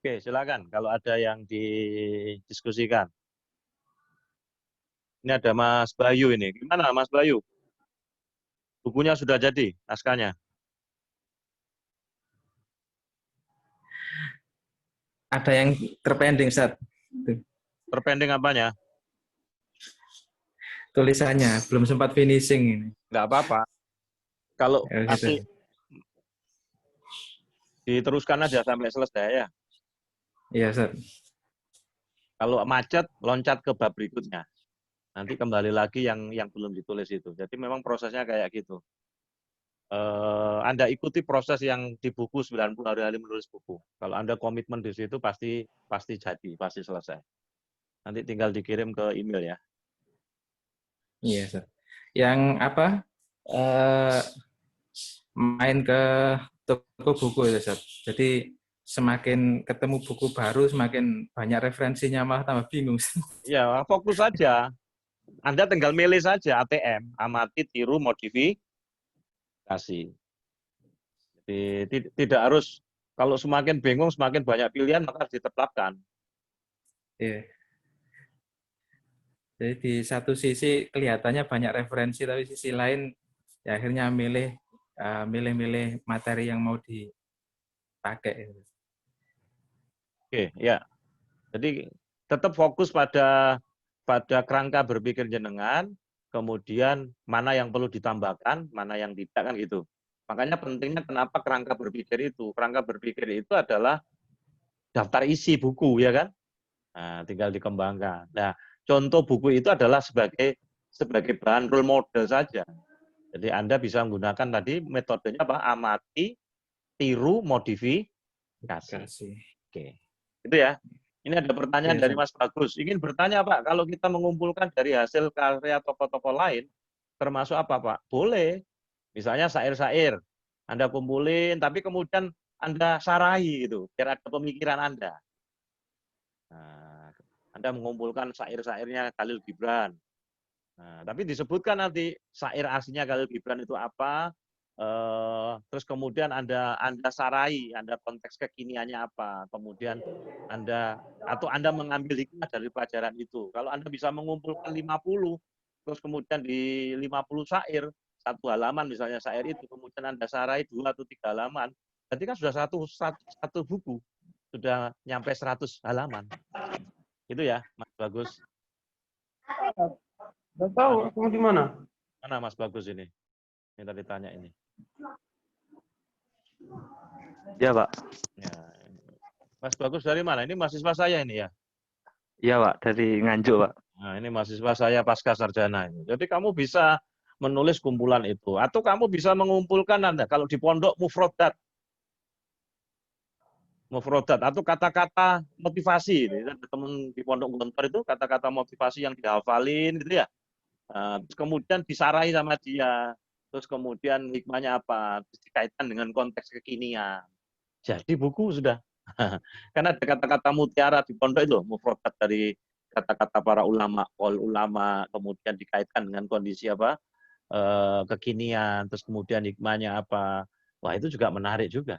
Oke, silakan kalau ada yang didiskusikan. Ini ada Mas Bayu ini. Gimana Mas Bayu? Bukunya sudah jadi, naskahnya? Ada yang terpending, Ustaz. Terpending apanya? Tulisannya belum sempat finishing ini. Nggak apa-apa. Kalau Ya, gitu. nanti diteruskan aja sampai selesai ya. Iya, Ustaz. Kalau macet, loncat ke bab berikutnya. Nanti kembali lagi yang belum ditulis itu. Jadi memang prosesnya kayak gitu. Anda ikuti proses yang di buku 90 hari menulis buku. Kalau Anda komitmen di situ pasti jadi, pasti selesai. Nanti tinggal dikirim ke email ya. Iya, Ustaz. Yang apa? Main ke toko buku ya, Ustaz. Jadi semakin ketemu buku baru, semakin banyak referensinya, malah tambah bingung. Ya, fokus saja. Anda tinggal milih saja ATM, amati, tiru, modifikasi. Jadi tidak harus, kalau semakin bingung, semakin banyak pilihan, maka harus ditetapkan. Iya. Jadi di satu sisi kelihatannya banyak referensi, tapi sisi lain ya akhirnya milih materi yang mau dipakai. Oke, ya. Jadi tetap fokus pada kerangka berpikir jenengan, kemudian mana yang perlu ditambahkan, mana yang tidak, kan gitu. Makanya pentingnya kenapa kerangka berpikir itu. Kerangka berpikir itu adalah daftar isi buku, ya kan? Nah, tinggal dikembangkan. Nah, contoh buku itu adalah sebagai bahan role model saja. Jadi Anda bisa menggunakan tadi metodenya apa? Amati, tiru, modifikasi. Oke. Itu ya. Ini ada pertanyaan dari Mas Bagus. Ingin bertanya Pak, kalau kita mengumpulkan dari hasil karya tokoh-tokoh lain, termasuk apa Pak? Boleh. Misalnya syair-syair. Anda kumpulin, tapi kemudian Anda sarahi gitu, biar ada pemikiran Anda. Nah, Anda mengumpulkan syair-syairnya Khalil Gibran. Nah, tapi disebutkan nanti syair aslinya Khalil Gibran itu apa, terus kemudian Anda sarai, Anda konteks kekiniannya apa, kemudian Anda mengambil hikmah dari pelajaran itu. Kalau Anda bisa mengumpulkan 50, terus kemudian di 50 syair, satu halaman misalnya syair itu, kemudian Anda sarai 2 atau 3 halaman, berarti kan sudah satu buku, sudah nyampe 100 halaman. Itu ya, Mas Bagus. Nggak tahu, kamu di mana? Mana Mas Bagus ini? Minta ditanya ini. Ya, Pak. Ya. Mas Bagus dari mana? Ini mahasiswa saya ini ya? Iya, Pak. Dari Nganjuk, Pak. Nah, ini mahasiswa saya pasca sarjana ini. Jadi kamu bisa menulis kumpulan itu. Atau kamu bisa mengumpulkan Anda. Kalau di pondok mufrodat. Mufrodat. Atau kata-kata motivasi. Ada teman di pondok Gontor itu kata-kata motivasi yang dihafalin gitu ya. Terus kemudian disarai sama dia. Terus kemudian hikmahnya apa? Terus dikaitkan dengan konteks kekinian. Jadi buku sudah. Karena ada kata-kata mutiara di pondok itu, mufradat dari kata-kata para ulama, kemudian dikaitkan dengan kondisi apa, kekinian, terus kemudian hikmahnya apa. Wah, itu juga menarik juga.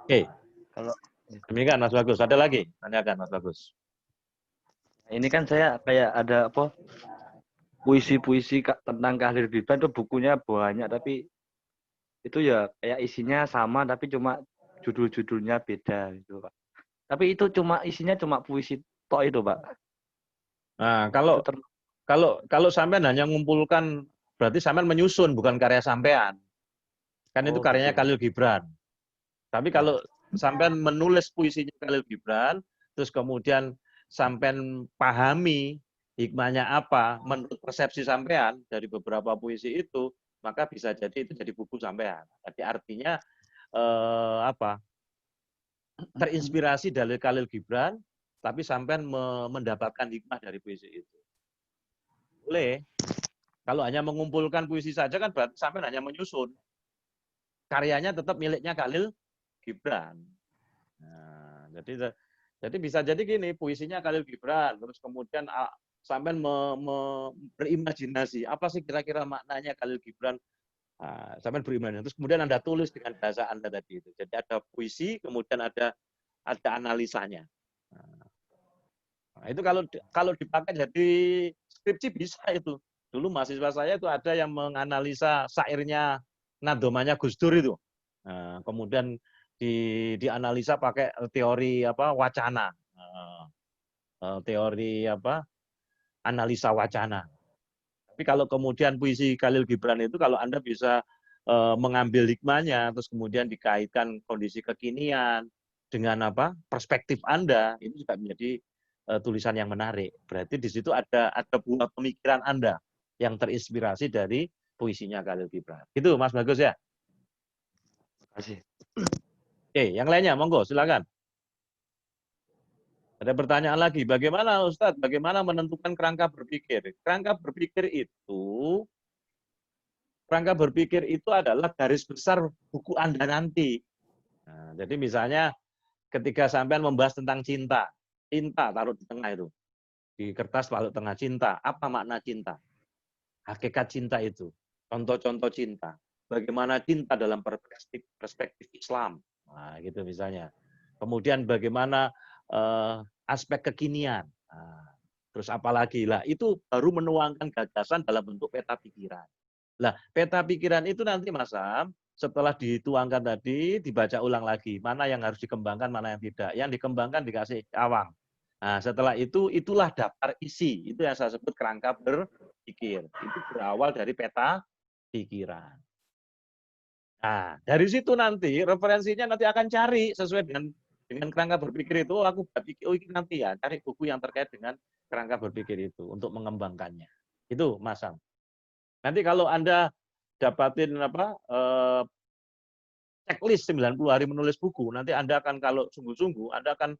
Oke. Kalau Demikian Mas Bagus. Ada lagi? Tanyakan Mas Bagus. ini kan saya kayak ada apa? Puisi-puisi tentang Khalil Gibran itu bukunya banyak, tapi itu ya kayak isinya sama tapi cuma judul-judulnya beda gitu, Pak. Tapi itu isinya cuma puisi tok itu, Pak. Nah, kalau sampean hanya mengumpulkan, berarti sampean menyusun, bukan karya sampean. Kan itu karyanya Gitu. Khalil Gibran. Tapi kalau sampean menulis puisinya Khalil Gibran, terus kemudian sampean pahami hikmahnya apa menurut persepsi sampean dari beberapa puisi itu, maka bisa jadi itu jadi buku sampean. Jadi artinya terinspirasi dari Khalil Gibran, tapi sampean mendapatkan hikmah dari puisi itu. Boleh. Kalau hanya mengumpulkan puisi saja kan berarti sampean hanya menyusun. Karyanya tetap miliknya Khalil Gibran. Nah, jadi bisa jadi gini, puisinya Khalil Gibran, terus kemudian sampean berimajinasi apa sih kira-kira maknanya Khalil Gibran Nah, sampean beriman. Terus kemudian Anda tulis dengan bahasa Anda tadi itu. Jadi ada puisi, kemudian ada analisanya. Nah, itu kalau dipakai jadi skripsi bisa itu. Dulu mahasiswa saya itu ada yang menganalisa syairnya Nadomanya Gus Dur itu. Nah, kemudian dianalisa pakai teori wacana. Teori analisa wacana. Tapi kalau kemudian puisi Khalil Gibran itu kalau Anda bisa mengambil hikmahnya terus kemudian dikaitkan kondisi kekinian dengan perspektif Anda, itu juga menjadi tulisan yang menarik. Berarti di situ ada buah pemikiran Anda yang terinspirasi dari puisinya Khalil Gibran. Itu Mas Bagus ya. Terima kasih. Oke, yang lainnya monggo silakan. Ada pertanyaan lagi, bagaimana Ustadz, bagaimana menentukan kerangka berpikir? Kerangka berpikir itu adalah garis besar buku Anda nanti. Nah, jadi misalnya ketika sampean membahas tentang cinta taruh di tengah itu. Di kertas taruh tengah cinta, apa makna cinta? Hakikat cinta itu, contoh-contoh cinta. Bagaimana cinta dalam perspektif Islam. Nah, gitu misalnya. Kemudian bagaimana aspek kekinian. Nah, terus apalagi lah, itu baru menuangkan gagasan dalam bentuk peta pikiran. Nah, peta pikiran itu nanti Mas Sam, setelah dituangkan tadi, dibaca ulang lagi. Mana yang harus dikembangkan, mana yang tidak. Yang dikembangkan dikasih awang. Nah, setelah itu, itulah daftar isi. Itu yang saya sebut kerangka berpikir. Itu berawal dari peta pikiran. Nah, dari situ nanti, referensinya nanti akan cari sesuai dengan kerangka berpikir itu. Aku berpikir, ini nanti ya, cari buku yang terkait dengan kerangka berpikir itu untuk mengembangkannya. Itu, Mas Sam. Nanti kalau Anda dapatin checklist 90 hari menulis buku, nanti Anda akan kalau sungguh-sungguh, Anda akan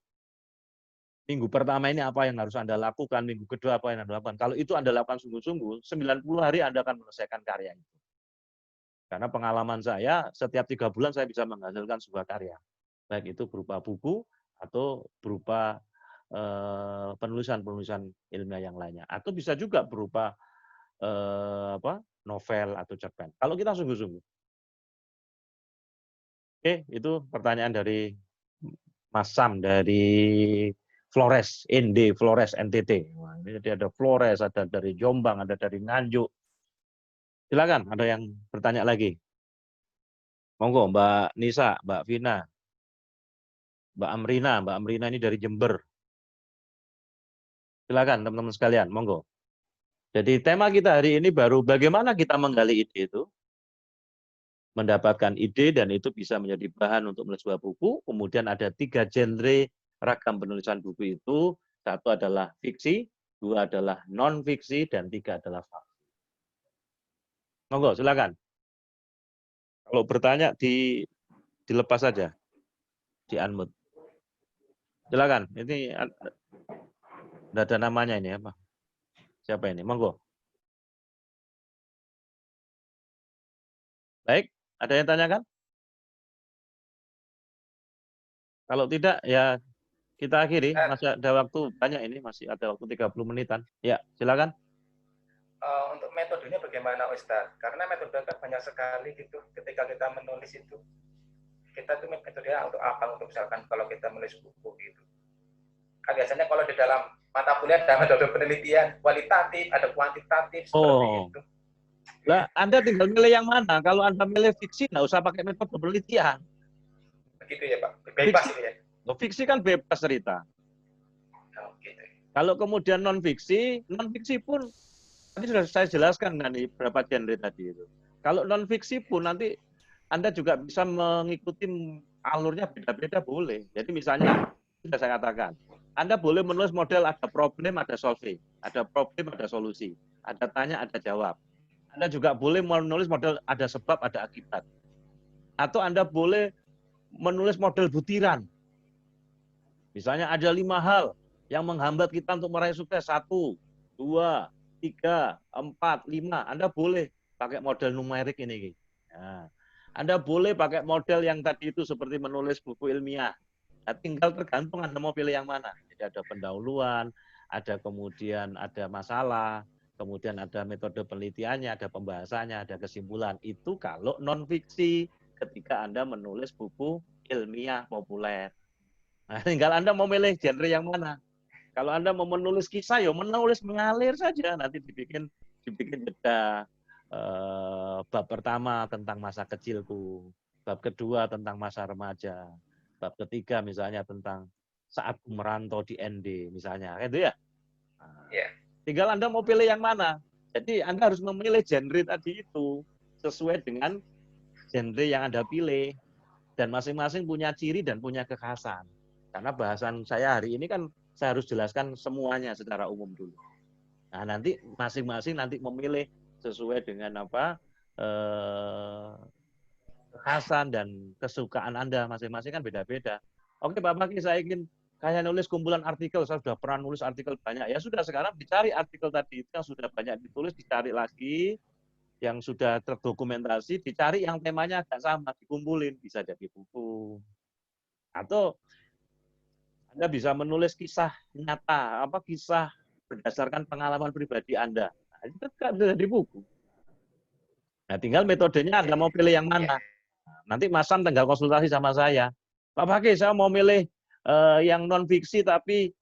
minggu pertama ini apa yang harus Anda lakukan, minggu kedua apa yang Anda lakukan. Kalau itu Anda lakukan sungguh-sungguh, 90 hari Anda akan menyelesaikan karya itu. Karena pengalaman saya, setiap 3 bulan saya bisa menghasilkan sebuah karya. Baik itu berupa buku atau berupa penulisan-penulisan ilmiah yang lainnya. Atau bisa juga berupa novel atau cerpen. Kalau kita sungguh-sungguh. Oke, itu pertanyaan dari Mas Sam dari Flores, Flores NTT. Nah, ini jadi ada Flores, ada dari Jombang, ada dari Nganjuk. Silakan, ada yang bertanya lagi. Monggo, Mbak Nisa, Mbak Vina, Mbak Amrina ini dari Jember. Silakan teman-teman sekalian, monggo. Jadi tema kita hari ini baru bagaimana kita menggali ide itu, mendapatkan ide dan itu bisa menjadi bahan untuk menulis sebuah buku. Kemudian ada 3 genre ragam penulisan buku itu. 1 adalah fiksi, 2 adalah non-fiksi, dan 3 adalah fakta. Monggo, silakan. Kalau bertanya dilepas saja, di unmute. Silakan. Ini ada namanya ini apa? Siapa ini? Monggo. Baik, ada yang tanyakan? Kalau tidak, ya kita akhiri. Masih ada waktu banyak ini, masih ada waktu 30 menitan. Ya, silakan. Untuk metodenya bagaimana Ustadz? Karena metode kan banyak sekali gitu. Ketika kita menulis itu, kita tuh metodenya untuk apa? Untuk misalkan kalau kita menulis buku gitu. Kan biasanya kalau di dalam mata kuliah ada metode penelitian kualitatif, ada kuantitatif seperti itu. Lah, Anda tinggal milih yang mana. Kalau Anda milih fiksi, nggak usah pakai metode penelitian. Begitu ya Pak? Bebas itu ya? Fiksi kan bebas cerita. Oh, gitu. Kalau kemudian non-fiksi pun tadi sudah saya jelaskan dari beberapa genre tadi itu. Kalau non-fiksi pun nanti Anda juga bisa mengikuti alurnya beda-beda boleh. Jadi misalnya, sudah saya katakan, Anda boleh menulis model ada problem, ada solving. Ada problem, ada solusi. Ada tanya, ada jawab. Anda juga boleh menulis model ada sebab, ada akibat. Atau Anda boleh menulis model butiran. Misalnya ada 5 hal yang menghambat kita untuk meraih sukses. 1, 2, 3, 4, 5. Anda boleh pakai model numerik ini. Nah, Anda boleh pakai model yang tadi itu seperti menulis buku ilmiah. Nah, tinggal tergantung Anda mau pilih yang mana. Jadi ada pendahuluan, ada kemudian ada masalah, kemudian ada metode penelitiannya, ada pembahasannya, ada kesimpulan. Itu kalau non-fiksi, ketika Anda menulis buku ilmiah populer. Nah, tinggal Anda mau milih genre yang mana. Kalau Anda mau menulis kisah, ya menulis mengalir saja. Nanti dibikin jeda. Bab pertama tentang masa kecilku, bab kedua tentang masa remaja, bab ketiga misalnya tentang saat merantau di ND misalnya, itu ya. Nah, tinggal Anda mau pilih yang mana. Jadi Anda harus memilih genre tadi itu sesuai dengan genre yang Anda pilih, dan masing-masing punya ciri dan punya kekhasan. Karena bahasan saya hari ini kan saya harus jelaskan semuanya secara umum dulu. Nah, nanti masing-masing nanti memilih sesuai dengan apa kekhasan dan kesukaan Anda masing-masing kan beda-beda. Oke Pak Maki, saya ingin kayak nulis kumpulan artikel, saya sudah pernah nulis artikel banyak. Ya sudah, sekarang dicari artikel tadi itu yang sudah banyak ditulis, dicari lagi, yang sudah terdokumentasi, dicari yang temanya agak sama, dikumpulin, bisa jadi buku. Atau Anda bisa menulis kisah nyata, kisah berdasarkan pengalaman pribadi Anda. Nah, itu kan jadi buku. Nah, tinggal metodenya Anda mau pilih yang mana. Nanti Mas Sam tinggal konsultasi sama saya. Pak Fakih, saya mau milih yang non fiksi tapi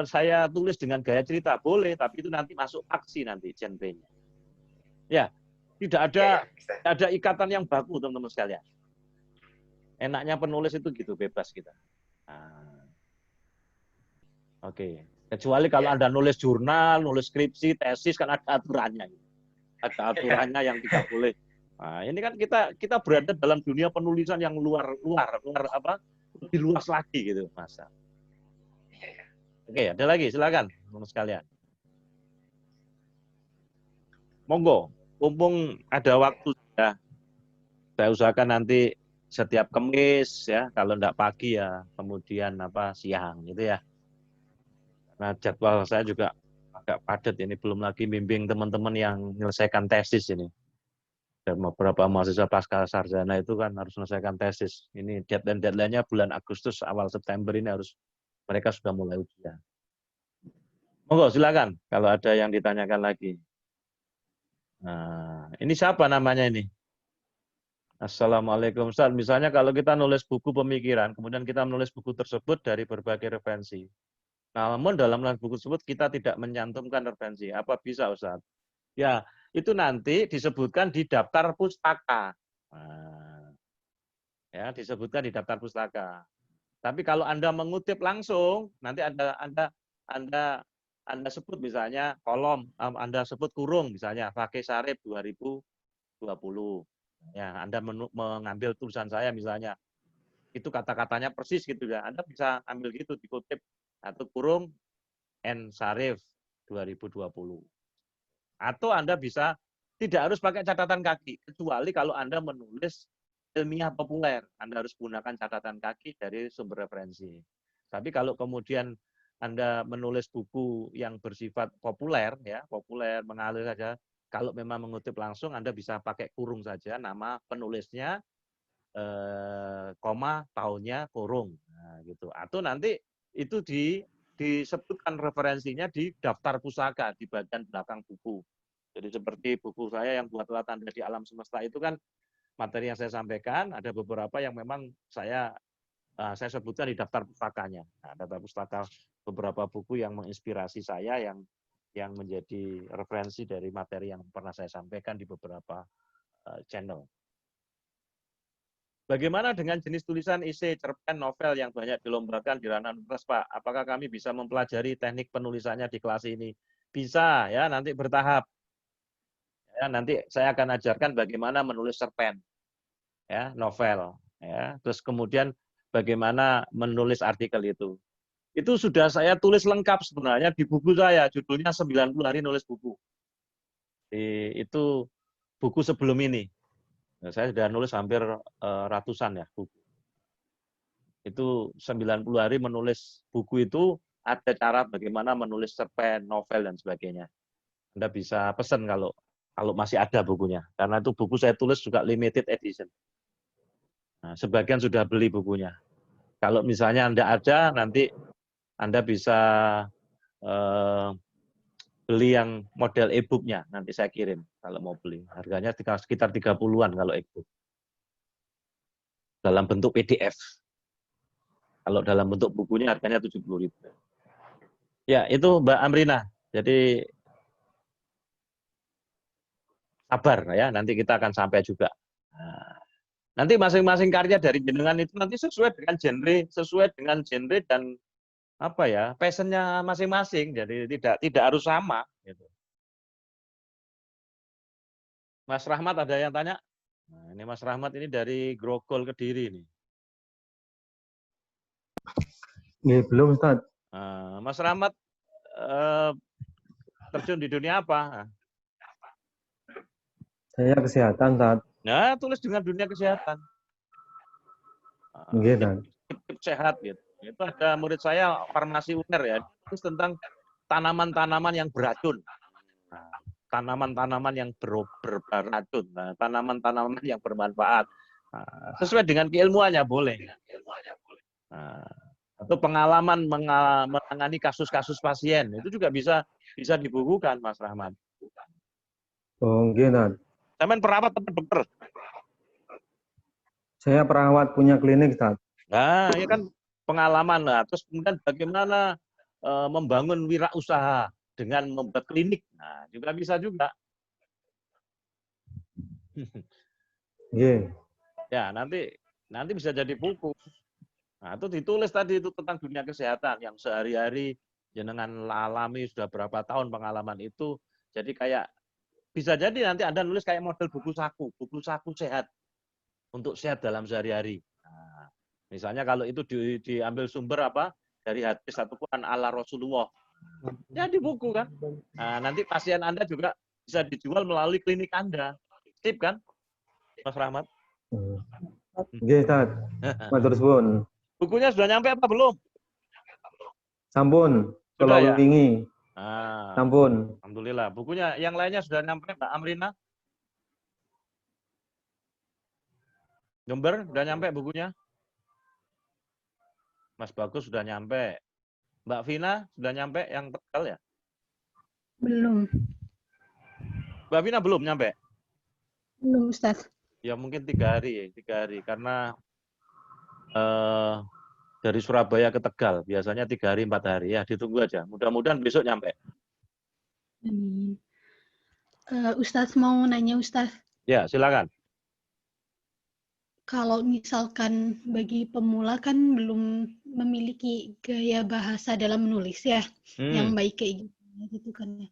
saya tulis dengan gaya cerita. Boleh, tapi itu nanti masuk aksi nanti genre-nya. Ya, tidak ada ikatan yang baku, teman-teman sekalian. Enaknya penulis itu gitu, bebas kita. Nah, oke. Kecuali kalau Anda nulis jurnal, nulis skripsi, tesis, kan ada aturannya. Ada aturannya yang tidak boleh. Nah, ini kan kita berada dalam dunia penulisan yang luar lebih luas lagi gitu, Mas. Oke, ada lagi, silakan, teman sekalian. Monggo, mumpung ada waktu ya. Saya usahakan nanti setiap Kamis ya, kalau enggak pagi ya, kemudian siang gitu ya. Nah, jadwal saya juga agak padat ini, belum lagi bimbing teman-teman yang menyelesaikan tesis ini. Dan beberapa mahasiswa pasca sarjana itu kan harus menyelesaikan tesis. Ini deadline-nya bulan Agustus, awal September ini mereka sudah mulai ujian. Monggo silakan kalau ada yang ditanyakan lagi. Nah, ini siapa namanya ini? Assalamualaikum Ustaz. Misalnya kalau kita nulis buku pemikiran, kemudian kita menulis buku tersebut dari berbagai referensi. Namun dalam buku tersebut kita tidak menyantumkan referensi. Apa bisa Ustaz? Ya, itu nanti disebutkan di daftar pustaka. Nah, ya, disebutkan di daftar pustaka. Tapi kalau Anda mengutip langsung, nanti Anda sebut misalnya kolom, Anda sebut kurung misalnya Fakih Sarip 2020. Ya, Anda mengambil tulisan saya misalnya, itu kata-katanya persis gitu ya. Anda bisa ambil gitu, dikutip atau kurung N Sarif 2020. Atau Anda bisa tidak harus pakai catatan kaki, kecuali kalau Anda menulis ilmiah populer, Anda harus gunakan catatan kaki dari sumber referensi. Tapi kalau kemudian Anda menulis buku yang bersifat populer, ya populer mengalir saja, kalau memang mengutip langsung, Anda bisa pakai kurung saja, nama penulisnya, koma, tahunnya, kurung. Nah, gitu. Atau nanti itu disebutkan referensinya di daftar pusaka, di bagian belakang buku. Jadi seperti buku saya yang Buatlah Tanda di Alam Semesta itu kan, materi yang saya sampaikan, ada beberapa yang memang saya sebutkan di daftar pustakanya. Nah, daftar pustaka beberapa buku yang menginspirasi saya, yang menjadi referensi dari materi yang pernah saya sampaikan di beberapa channel. Bagaimana dengan jenis tulisan esai, cerpen, novel yang banyak dilombakan di ranah universitas, Pak? Apakah kami bisa mempelajari teknik penulisannya di kelas ini? Bisa, ya, nanti bertahap. Ya, nanti saya akan ajarkan bagaimana menulis cerpen, ya, novel, ya. Terus kemudian bagaimana menulis artikel itu. Itu sudah saya tulis lengkap sebenarnya di buku saya, judulnya 90 hari nulis buku. Itu buku sebelum ini. Saya sudah nulis hampir ratusan ya buku. Itu 90 hari menulis buku itu, ada cara bagaimana menulis cerpen, novel, dan sebagainya. Anda bisa pesan kalau masih ada bukunya. Karena itu buku saya tulis juga limited edition. Nah, sebagian sudah beli bukunya. Kalau misalnya Anda ada, nanti Anda bisa beli yang model e-booknya, nanti saya kirim kalau mau beli. Harganya sekitar 30-an kalau e-book. Dalam bentuk PDF. Kalau dalam bentuk bukunya harganya 70.000. Ya, itu Mbak Amrina. Jadi sabar ya, nanti kita akan sampai juga. Nah, nanti masing-masing karya dari jenengan itu nanti sesuai dengan genre dan apa ya, passionnya masing-masing. Jadi tidak harus sama. Gitu. Mas Rahmat ada yang tanya? Nah, ini Mas Rahmat ini dari Grogol Kediri nih. Belum Ustaz. Mas Rahmat terjun di dunia apa? Saya kesehatan Ustaz. Nah, tulis dengan dunia kesehatan. Sehat gitu. Itu ada murid saya farmasi UNER ya, terus tentang tanaman-tanaman yang beracun. Nah, tanaman-tanaman yang beracun, nah, tanaman-tanaman yang bermanfaat. Nah, sesuai dengan keilmuannya boleh. Nah, atau pengalaman menangani kasus-kasus pasien itu juga bisa dibukukan, Mas Rahmat. Oh, nggih, Sampean perawat atau dokter? Saya perawat punya klinik, Ustaz. Nah, ya kan pengalaman lah. Terus kemudian bagaimana membangun wirausaha dengan membuat klinik. Nah, juga bisa juga. Nggih. Ya, nanti bisa jadi buku. Nah, itu ditulis tadi itu tentang dunia kesehatan yang sehari-hari jenengan alami sudah berapa tahun pengalaman itu. Jadi kayak bisa jadi nanti Anda nulis kayak model buku saku sehat untuk sehat dalam sehari-hari. Nah, misalnya kalau itu diambil sumber apa dari hadis atau Quran ala Rasulullah, ya di buku kan. Nah, nanti pasien Anda juga bisa dijual melalui klinik Anda. Sip kan, Mas Rahmat? Nggih, Ustaz. Matur suwun. Bukunya sudah nyampe apa belum? Sampun. Sudah ya? Wingi. Nah, sampun. Alhamdulillah. Bukunya yang lainnya sudah nyampe, Mbak Amrina? Jember sudah nyampe bukunya? Mas Bagus sudah nyampe. Mbak Vina sudah nyampe yang Tegal ya? Belum. Mbak Vina belum nyampe? Belum, Ustaz. Ya mungkin 3 hari, karena dari Surabaya ke Tegal biasanya 3 hari 4 hari ya, ditunggu aja. Mudah-mudahan besok nyampe. Amin. Ustaz mau nanya, Ustaz. Ya silakan. Kalau misalkan bagi pemula kan belum memiliki gaya bahasa dalam menulis ya, yang baik kayak gitu kan ya.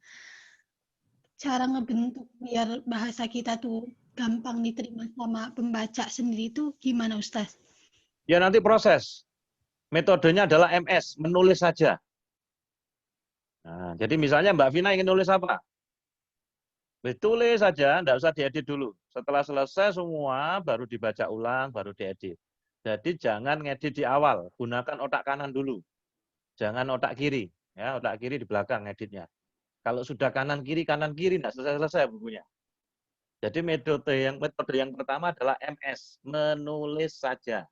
Cara ngebentuk biar bahasa kita tuh gampang diterima sama pembaca sendiri itu gimana, Ustaz? Ya nanti proses. Metodenya adalah MS, menulis saja. Nah, jadi misalnya Mbak Vina ingin nulis apa? Tulis saja, enggak usah diedit dulu. Setelah selesai semua, baru dibaca ulang, baru diedit. Jadi jangan ngedit di awal, gunakan otak kanan dulu. Jangan otak kiri. Ya, otak kiri di belakang ngeditnya. Kalau sudah kanan kiri, enggak selesai bukunya. Jadi metode yang pertama adalah MS, menulis saja.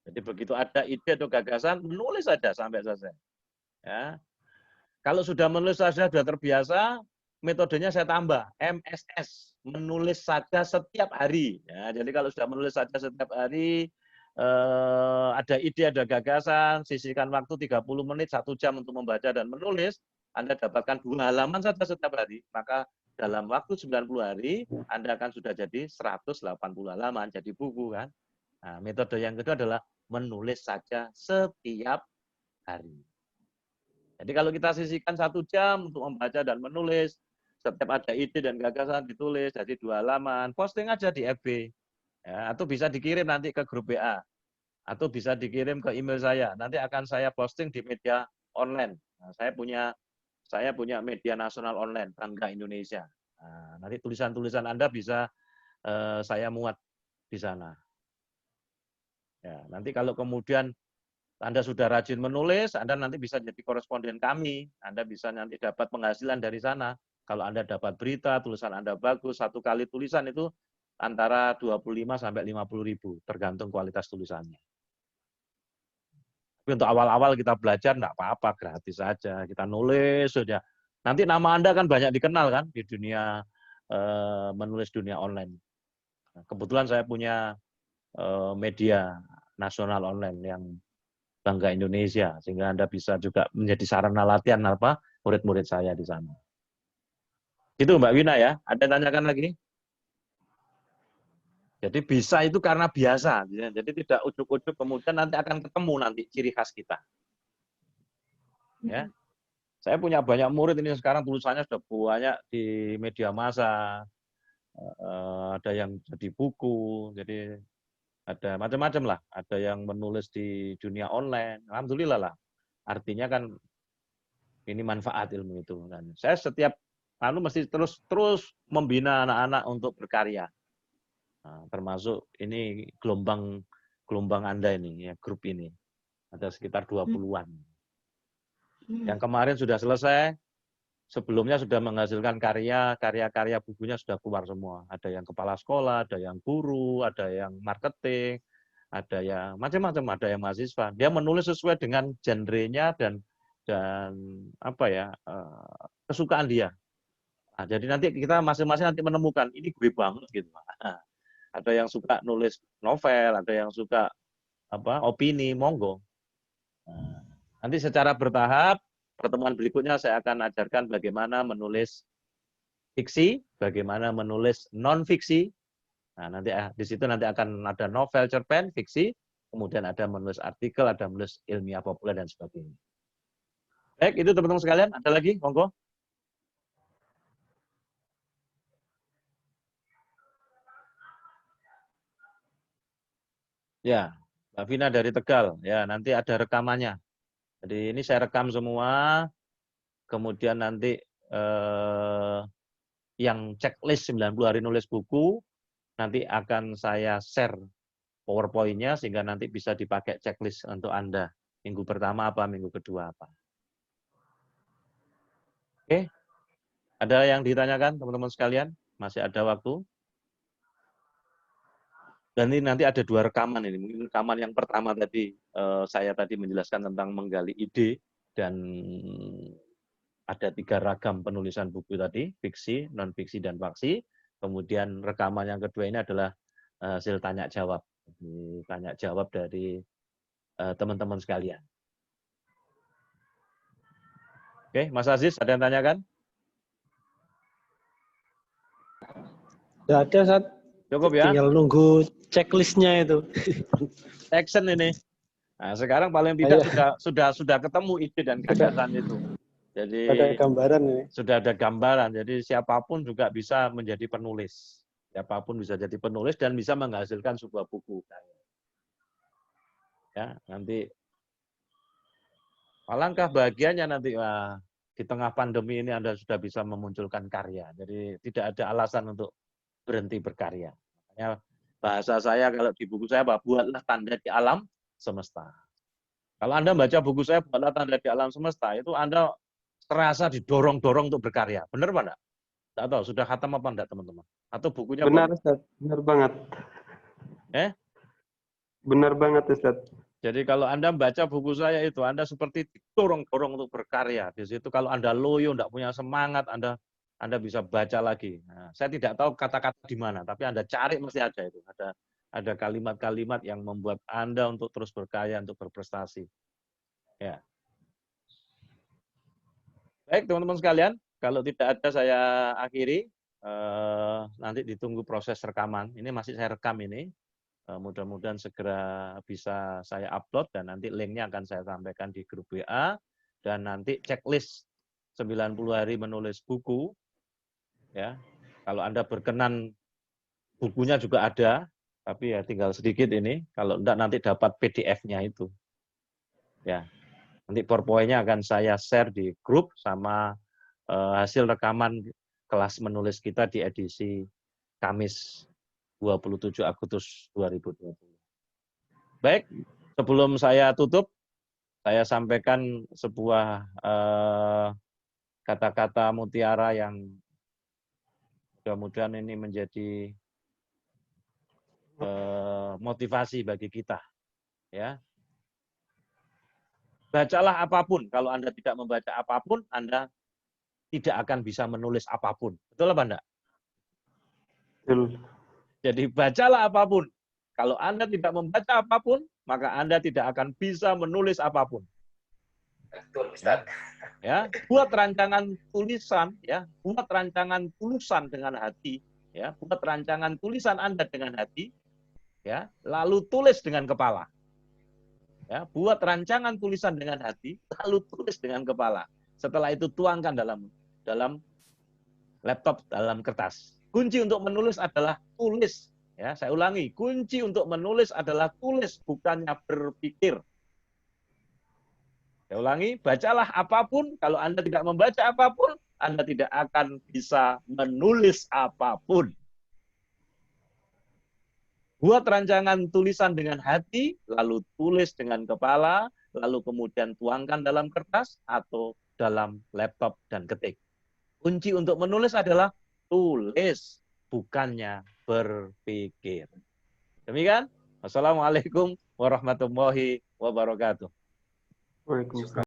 Jadi begitu ada ide atau gagasan, menulis saja sampai selesai. Ya. Kalau sudah menulis saja, sudah terbiasa, metodenya saya tambah, MSS, menulis saja setiap hari. Ya, jadi kalau sudah menulis saja setiap hari, ada ide, ada gagasan, sisihkan waktu 30 menit, 1 jam untuk membaca dan menulis, Anda dapatkan 2 halaman saja setiap hari, maka dalam waktu 90 hari, Anda akan sudah jadi 180 halaman, jadi buku kan. Nah, metode yang kedua adalah menulis saja setiap hari. Jadi kalau kita sisihkan 1 jam untuk membaca dan menulis, setiap ada ide dan gagasan ditulis, jadi 2 halaman, posting aja di FB. Ya, atau bisa dikirim nanti ke grup WA. Atau bisa dikirim ke email saya. Nanti akan saya posting di media online. Nah, saya punya media nasional online, Bangga Indonesia. Nah, nanti tulisan-tulisan Anda bisa saya muat di sana. Ya, nanti kalau kemudian Anda sudah rajin menulis, Anda nanti bisa jadi koresponden kami. Anda bisa nanti dapat penghasilan dari sana. Kalau Anda dapat berita, tulisan Anda bagus, 1 kali tulisan itu antara 25 sampai 50.000, tergantung kualitas tulisannya. Tapi untuk awal-awal kita belajar, enggak apa-apa, gratis saja. Kita nulis saja. Nanti nama Anda kan banyak dikenal kan di dunia menulis dunia online. Kebetulan saya punya media nasional online yang Bangga Indonesia, sehingga Anda bisa juga menjadi sarana latihan apa murid-murid saya di sana. Itu Mbak Wina ya. Ada tanyakan lagi? Jadi bisa itu karena biasa, jadi tidak ujuk-ujuk kemudian nanti akan ketemu nanti ciri khas kita. Ya, saya punya banyak murid ini sekarang tulisannya sudah banyak di media massa, ada yang jadi buku, jadi ada macam-macam lah, ada yang menulis di dunia online, alhamdulillah lah. Artinya kan ini manfaat ilmu itu. Dan saya setiap mesti terus membina anak-anak untuk berkarya. Nah, termasuk ini gelombang Anda ini, ya, grup ini. Ada sekitar 20-an. Yang kemarin sudah selesai, sebelumnya sudah menghasilkan karya bukunya sudah keluar semua. Ada yang kepala sekolah, ada yang guru, ada yang marketing, ada yang macam-macam, ada yang mahasiswa. Dia menulis sesuai dengan genrenya dan apa ya, kesukaan dia. Nah, jadi nanti kita masing-masing nanti menemukan ini gue banget gitu. Nah, ada yang suka nulis novel, ada yang suka opini, monggo. Nah, nanti secara bertahap, pertemuan berikutnya saya akan ajarkan bagaimana menulis fiksi, bagaimana menulis non-fiksi. Nah, nanti di situ nanti akan ada novel, cerpen, fiksi, kemudian ada menulis artikel, ada menulis ilmiah populer, dan sebagainya. Baik, itu teman-teman sekalian. Ada lagi? Monggo. Ya, Mbak Vina dari Tegal. Ya, nanti ada rekamannya. Jadi ini saya rekam semua, kemudian nanti yang checklist 90 hari nulis buku, nanti akan saya share PowerPoint-nya sehingga nanti bisa dipakai checklist untuk Anda. Minggu pertama apa, minggu kedua apa. Oke, ada yang ditanyakan teman-teman sekalian? Masih ada waktu? Dan ini nanti ada 2 rekaman ini. Mungkin rekaman yang pertama tadi saya tadi menjelaskan tentang menggali ide, dan ada 3 ragam penulisan buku tadi, fiksi, non-fiksi, dan faksi. Kemudian rekaman yang kedua ini adalah hasil tanya jawab. Tanya jawab dari teman-teman sekalian. Oke, Mas Aziz, ada yang tanyakan? Nggak ada, Sat. Cukup ya? Tinggal nunggu checklistnya itu. Action ini. Nah, sekarang paling tidak sudah ketemu ide dan gagasan itu. Jadi ada gambaran ini. Sudah ada gambaran. Jadi siapapun juga bisa menjadi penulis. Siapapun bisa jadi penulis dan bisa menghasilkan sebuah buku. Ya, nanti alangkah bahagianya nanti di tengah pandemi ini Anda sudah bisa memunculkan karya. Jadi tidak ada alasan untuk berhenti berkarya. Makanya bahasa saya kalau di buku saya, buatlah tanda di alam semesta. Kalau Anda baca buku saya, buatlah tanda di alam semesta, itu Anda terasa didorong-dorong untuk berkarya. Benar Pak enggak? Enggak tahu, sudah khatam apa enggak teman-teman? Atau bukunya benar, Ustaz. Benar banget. Benar banget, Ustaz. Jadi kalau Anda baca buku saya itu, Anda seperti didorong-dorong untuk berkarya. Di situ kalau Anda loyo, enggak punya semangat, Anda bisa baca lagi. Nah, saya tidak tahu kata-kata di mana, tapi Anda cari mesti ada itu. Ada kalimat-kalimat yang membuat Anda untuk terus berkarya, untuk berprestasi. Ya. Baik, teman-teman sekalian, kalau tidak ada saya akhiri, nanti ditunggu proses rekaman. Ini masih saya rekam ini. Mudah-mudahan segera bisa saya upload dan nanti linknya akan saya sampaikan di grup WA. Dan nanti checklist 90 hari menulis buku. Ya, kalau Anda berkenan, bukunya juga ada, tapi ya tinggal sedikit ini. Kalau enggak nanti dapat PDF-nya itu. Ya, nanti PowerPoint-nya akan saya share di grup sama hasil rekaman kelas menulis kita di edisi Kamis 27 Agustus 2020. Baik, sebelum saya tutup, saya sampaikan sebuah kata-kata mutiara yang mudah-mudahan ini menjadi motivasi bagi kita. Ya, bacalah apapun. Kalau Anda tidak membaca apapun, Anda tidak akan bisa menulis apapun. Betul apa enggak? Betul. Jadi bacalah apapun. Kalau Anda tidak membaca apapun, maka Anda tidak akan bisa menulis apapun. Betul, Ustaz. Ya, buat rancangan tulisan, ya, buat rancangan tulisan dengan hati, ya, buat rancangan tulisan Anda dengan hati, ya, lalu tulis dengan kepala. Ya, buat rancangan tulisan dengan hati, lalu tulis dengan kepala. Setelah itu tuangkan dalam laptop, dalam kertas. Kunci untuk menulis adalah tulis. Ya, saya ulangi, kunci untuk menulis adalah tulis, bukannya berpikir. Saya ulangi, bacalah apapun. Kalau Anda tidak membaca apapun, Anda tidak akan bisa menulis apapun. Buat rancangan tulisan dengan hati, lalu tulis dengan kepala, lalu kemudian tuangkan dalam kertas atau dalam laptop dan ketik. Kunci untuk menulis adalah tulis, bukannya berpikir. Demikian. Wassalamualaikum warahmatullahi wabarakatuh. Waalaikumsalam.